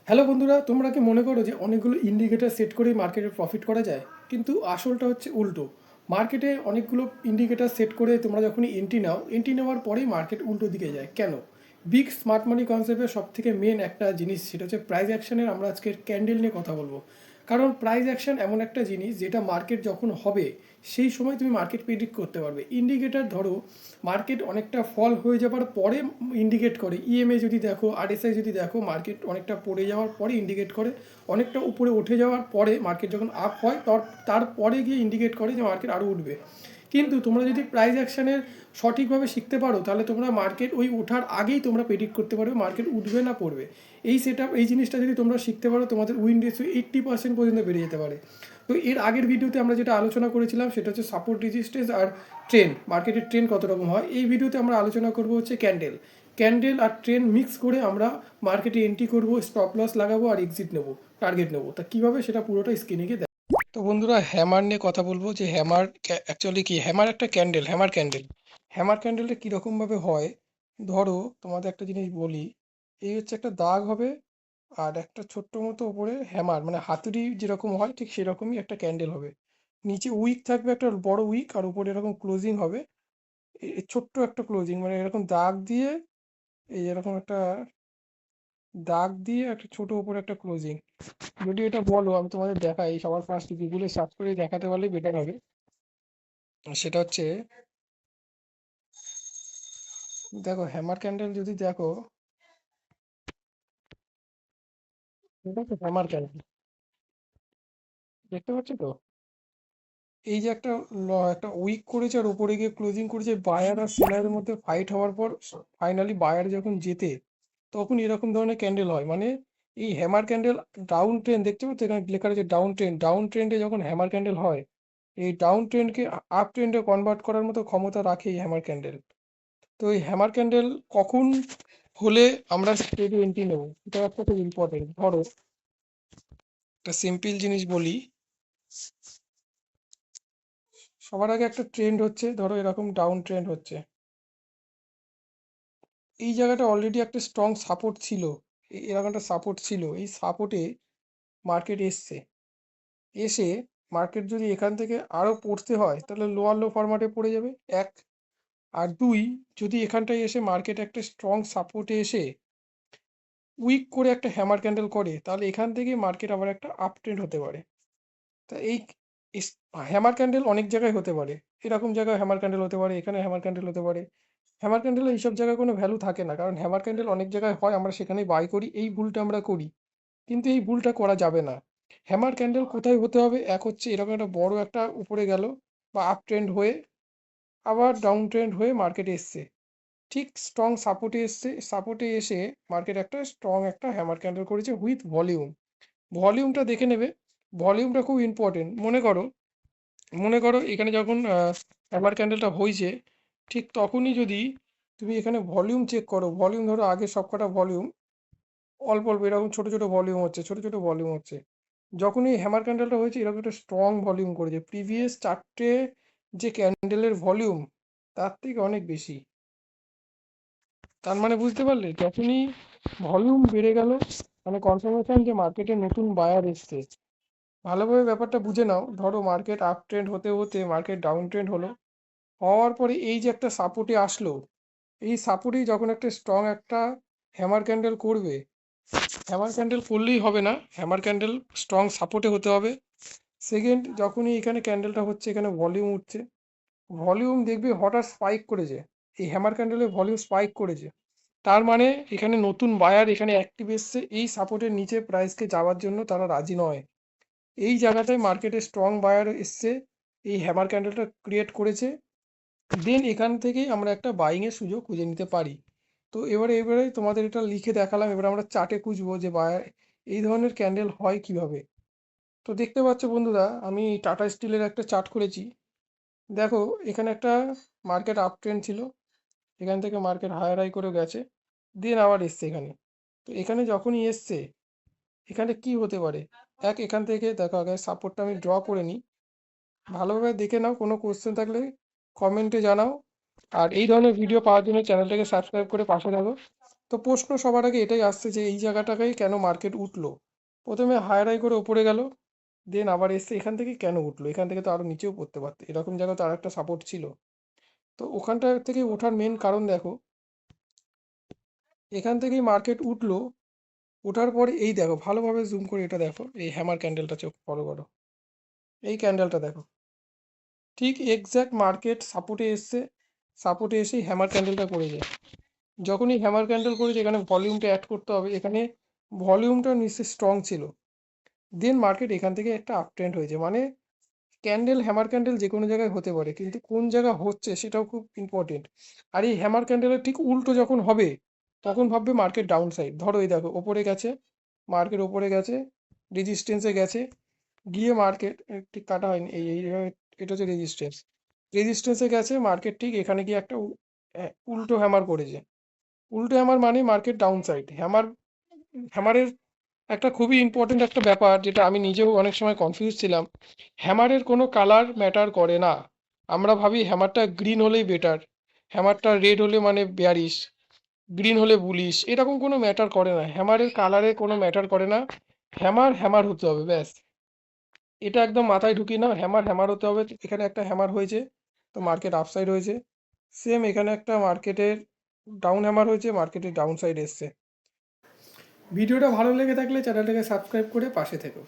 Hello বন্ধুরা, তোমরা কি মনে করো যে অনেকগুলো ইন্ডিকেটর সেট করে মার্কেটে প্রফিট করা যায়? কিন্তু আসলটা হচ্ছে উল্টো। মার্কেটে অনেকগুলো ইন্ডিকেটর সেট করে তোমরা যখনই এন্ট্রি নাও, এন্ট্রি নেওয়ার পরেই মার্কেট উল্টো দিকে যায় কেন? বিগ স্মার্ট মানি কনসেপ্টের সব থেকে মেন একটা জিনিস, সেটা হচ্ছে প্রাইস অ্যাকশনের। আমরা আজকে ক্যান্ডেল নিয়ে কথা বলবো। কারণ প্রাইস অ্যাকশন এমন একটা জিনিস যেটা মার্কেট যখন হবে সেই সময় তুমি মার্কেট প্রেডিক্ট করতে পারবে। ইন্ডিকেটর ধরো মার্কেট অনেকটা ফল হয়ে যাওয়ার পরে ইন্ডিকেট করে, ইএমএ যদি দেখো, আরএসআই যদি দেখো, মার্কেট অনেকটা পড়ে যাওয়ার পরে ইন্ডিকেট করে, অনেকটা উপরে উঠে যাওয়ার পরে মার্কেট যখন আপ হয় তারপরে গিয়ে ইন্ডিকেট করে যে মার্কেট আরও উঠবে। কিন্তু তোমরা যদি প্রাইস অ্যাকশনের সঠিকভাবে শিখতে পারো, তাহলে তোমরা মার্কেট ওই ওঠার আগেই তোমরা প্রেডিক্ট করতে পারবে মার্কেট উঠবে না পড়বে। এই জিনিসটা যদি তোমরা শিখতে পারো, তোমাদের উইন রেশিও 80% পর্যন্ত বেড়ে যেতে পারে। তো এর আগের ভিডিওতে আমরা যেটা আলোচনা করেছিলাম সেটা হচ্ছে সাপোর্ট, রেজিস্ট্যান্স আর ট্রেন্ড, মার্কেটের ট্রেন্ড কত রকম হয়। এই ভিডিওতে আমরা আলোচনা করব হচ্ছে ক্যান্ডেল আর ট্রেন্ড মিক্স করে আমরা মার্কেটে এন্ট্রি করব, স্টপ লস লাগাবো আর এক্সিট নেবো, টার্গেট নেবো। তা কীভাবে সেটা পুরোটা স্ক্রিনে গিয়ে। তো বন্ধুরা, হ্যামার নিয়ে কথা বলবো যে হ্যামার অ্যাকচুয়ালি কি। হ্যামার একটা ক্যান্ডেল, হ্যামার ক্যান্ডেলটা কীরকমভাবে হয়। ধরো তোমাদের একটা জিনিস বলি, এই হচ্ছে একটা দাগ হবে আর একটা ছোট্ট মতো ওপরে হ্যামার, মানে হাতুড়ি যেরকম হয় ঠিক সেরকমই একটা ক্যান্ডেল হবে। নিচে উইক থাকবে, একটা বড় উইক, আর উপরে এরকম ক্লোজিং হবে। ছোট্ট একটা ক্লোজিং, মানে এরকম দাগ দিয়ে, এই এরকম একটা দাগ দিয়ে একটা ছোট উপরে একটা ক্লোজিং। যদি এটা বলো, আমি তোমাদের দেখাই সবার ফার্স্ট, গুগলে সার্চ করে দেখাতে পারলে বেটার হবে। সেটা হচ্ছে, দেখো হ্যামার ক্যান্ডেল যদি দেখো, এটা হচ্ছে হ্যামার ক্যান্ডেল, দেখতে পাচ্ছ তো? এই যে একটা উইক করেছে আর উপরে গিয়ে ক্লোজিং করেছে, বায়ার আর সেলারের মধ্যে ফাইট হওয়ার পর ফাইনালি বায়ার যখন জেতে, তখন এরকম ধরনের ক্যান্ডেল হয়। মানে এই হ্যামার ক্যান্ডেল ডাউন ট্রেন্ড, দেখতে পাচ্ছ এখানে লেখা রয়েছে ডাউন ট্রেন্ডে যখন হ্যামার ক্যান্ডেল হয়, এই ডাউন ট্রেন্ডকে আপ ট্রেন্ডে কনভার্ট করার মতো ক্ষমতা রাখে এই হ্যামার ক্যান্ডেল। তো এই হ্যামার ক্যান্ডেল কখন হলে আমরা স্টেডি এন্ট্রি নেবো, এটা একটা খুব ইম্পর্টেন্ট। ধরো একটা সিম্পল জিনিস বলি, সবার আগে একটা ট্রেন্ড হচ্ছে, ধরো এরকম ডাউন ট্রেন্ড হচ্ছে, এই জায়গাটা অলরেডি একটা স্ট্রং সাপোর্ট ছিল, এরকম একটা সাপোর্ট ছিল, এই সাপোর্টে মার্কেট এসে মার্কেট যদি এখান থেকে আরও পড়তে হয় তাহলে লোয়ার লো ফরম্যাটে পড়ে যাবে, এক। আর দুই, যদি এখানটায় এসে মার্কেট একটা স্ট্রং সাপোর্টে এসে উইক করে একটা হ্যামার ক্যান্ডেল করে, তাহলে এখান থেকে মার্কেট আবার একটা আপ ট্রেন্ড হতে পারে। তা এই হ্যামার ক্যান্ডেল অনেক জায়গায় হতে পারে, এরকম জায়গায় হ্যামার ক্যান্ডেল হতে পারে, এখানে হ্যামার ক্যান্ডেল হতে পারে। হ্যামার ক্যান্ডেল এইসব জায়গায় কোনো ভ্যালু থাকে না, কারণ হ্যামার ক্যান্ডেল অনেক জায়গায় হয়, আমরা সেখানেই বাই করি, এই ভুলটা আমরা করি। কিন্তু এই ভুলটা করা যাবে না। হ্যামার ক্যান্ডেল কোথায় হতে হবে, এক হচ্ছে এরকম একটা বড় একটা উপরে গেল বা আপ ট্রেন্ড হয়ে আবার ডাউন ট্রেন্ড হয়ে মার্কেটে এসছে, ঠিক স্ট্রং সাপোর্টে এসছে, সাপোর্টে এসে মার্কেট একটা স্ট্রং একটা হ্যামার ক্যান্ডেল করেছে উইথ ভলিউম। ভলিউমটা দেখে নেবে, ভলিউমটা খুব ইম্পর্টেন্ট। মনে করো এখানে যখন হ্যামার ক্যান্ডেলটা হয়েছে, ঠিক তখনই যদি তুমি এখানে ভলিউম চেক করো, ভলিউম ধরো আগে সবকটা ভলিউম অল্প অল্প এরকম ছোট ছোট ভলিউম হচ্ছে, ছোট ছোট ভলিউম হচ্ছে। যখনই হ্যামার ক্যান্ডেলটা হয়েছে এরকম একটা স্ট্রং ভলিউম করেছে, প্রিভিয়াস চারটে যে ক্যান্ডেলের ভলিউম তার থেকে অনেক বেশি। তার মানে বুঝতে পারলে, যখনই ভলিউম বেড়ে গেল, মানে কনফার্মেশন যে মার্কেটে নতুন বায়ার এসছে। ভালোভাবে ব্যাপারটা বুঝে নাও, ধরো মার্কেট আপ ট্রেন্ড হতে হতে মার্কেট ডাউন ট্রেন্ড হলো, হওয়ার পরে এই যে একটা সাপোর্টে আসলো, এই সাপোর্টেই যখন একটা স্ট্রং একটা হ্যামার ক্যান্ডেল করবে, হ্যামার ক্যান্ডেল করলেই হবে না, হ্যামার ক্যান্ডেল স্ট্রং সাপোর্টে হতে হবে। সেকেন্ড, যখনই এখানে ক্যান্ডেলটা হচ্ছে, এখানে ভলিউম উঠছে, ভলিউম দেখবে হঠাৎ স্পাইক করেছে, এই হ্যামার ক্যান্ডেলের ভলিউম স্পাইক করেছে, তার মানে এখানে নতুন বায়ার এখানে অ্যাক্টিভ এসছে, এই সাপোর্টের নিচে প্রাইসকে যাওয়ার জন্য তারা রাজি নয়। এই জায়গাটায় মার্কেটে স্ট্রং বায়ার এসছে, এই হ্যামার ক্যান্ডেলটা ক্রিয়েট করেছে, দেন এখান থেকেই আমরা একটা বাইংয়ের সুযোগ খুঁজে নিতে পারি। তো এবারে তোমাদের এটা লিখে দেখালাম, এবার আমরা চার্টে খুঁজবো যে বায়ার এই ধরনের ক্যান্ডেল হয় কিভাবে। তো দেখতে পাচ্ছ বন্ধুরা, আমি টাটা স্টিলের একটা চার্ট করেছি। দেখো এখানে একটা মার্কেট আপ ট্রেন্ড ছিল, এখান থেকে মার্কেট হায়ার হাই করে গেছে, দেন আবার এসছে এখানে। তো এখানে যখনই এসছে, এখানে কি হতে পারে, এখান থেকে দেখো, আগে সাপোর্টটা আমি ড্র করে নিই, ভালোভাবে দেখে নাও, কোনো কোশ্চেন থাকলে কমেন্টে জানাও। আর এই ধরনের ভিডিও পাওয়ার জন্য চ্যানেলটাকে সাবস্ক্রাইব করে পাশে থাকো। তো প্রশ্ন সবার আগে এটাই আসছে যে এই জায়গাটাকেই কেন মার্কেট উঠলো। প্রথমে হায়ার হাই করে ওপরে গেল, দেন আবার এসছে এখান থেকে কেন উঠলো, এখান থেকে তো আরো নিচেও পড়তে পারতো, এরকম জায়গা তো আর একটা সাপোর্ট ছিল। তো ওখানটা থেকে ওঠার মেন কারণ দেখো, এখান থেকেই মার্কেট উঠলো, ওঠার পরে এই দেখো ভালোভাবে জুম করে এটা দেখো, এই হ্যামার ক্যান্ডেলটা চোখ বড় করো, এই ক্যান্ডেলটা দেখো, ঠিক এক্স্যাক্ট মার্কেট সাপোর্টে এসছে, সাপোর্টে এসেই হ্যামার ক্যান্ডেলটা করে যায়। যখনই হ্যামার ক্যান্ডেল করেছে এখানে ভলিউমটা অ্যাড করতে হবে, এখানে ভলিউমটা নিশ্চয়ই স্ট্রং ছিল, দেন মার্কেট এখান থেকে একটা আপ ট্রেন্ড হয়েছে। মানে ক্যান্ডেল হ্যামার ক্যান্ডেল যে কোনো জায়গায় হতে পারে, কিন্তু কোন জায়গা হচ্ছে সেটাও খুব ইম্পর্টেন্ট। আর এই হ্যামার ক্যান্ডেলের ঠিক উল্টো যখন হবে তখন ভাববে মার্কেট ডাউন সাইড। ধরো এই দেখো ওপরে গেছে, মার্কেট ওপরে গেছে, রেজিস্ট্যান্সে গেছে, গিয়ে মার্কেট ঠিক কাটা হয়নি, এইভাবে এটা হচ্ছে রেজিস্ট্যান্স, রেজিস্ট্যান্সে গেছে মার্কেট, ঠিক এখানে গিয়ে একটা উল্টো হ্যামার করেছে। উল্টো হ্যামার মানে মার্কেট ডাউন সাইড। হ্যামারের একটা খুবই ইম্পর্টেন্ট একটা ব্যাপার, যেটা আমি নিজেও অনেক সময় কনফিউজ ছিলাম, হ্যামারের কোনো কালার ম্যাটার করে না। আমরা ভাবি হ্যামারটা গ্রিন হলেই বেটার, হ্যামারটা রেড হলে মানে বেয়ারিশ, গ্রিন হলে বুলিশ, এরকম কোনো ম্যাটার করে না, হ্যামারের কালারে কোনো ম্যাটার করে না। হ্যামার হ্যামার হতে হবে ব্যাস, এটা একদম মাথায় ঢুকিয়ে নাও, হ্যামার হ্যামার হতে হবে। এখানে একটা হ্যামার হয়েছে, তো মার্কেট আপসাইড হয়েছে। সেম এখানে একটা মার্কেটের ডাউন হ্যামার হয়েছে, মার্কেটের ডাউন সাইড এসছে। ভিডিওটা ভালো লেগে থাকলে চ্যানেলটাকে সাবস্ক্রাইব করে পাশে থেকো।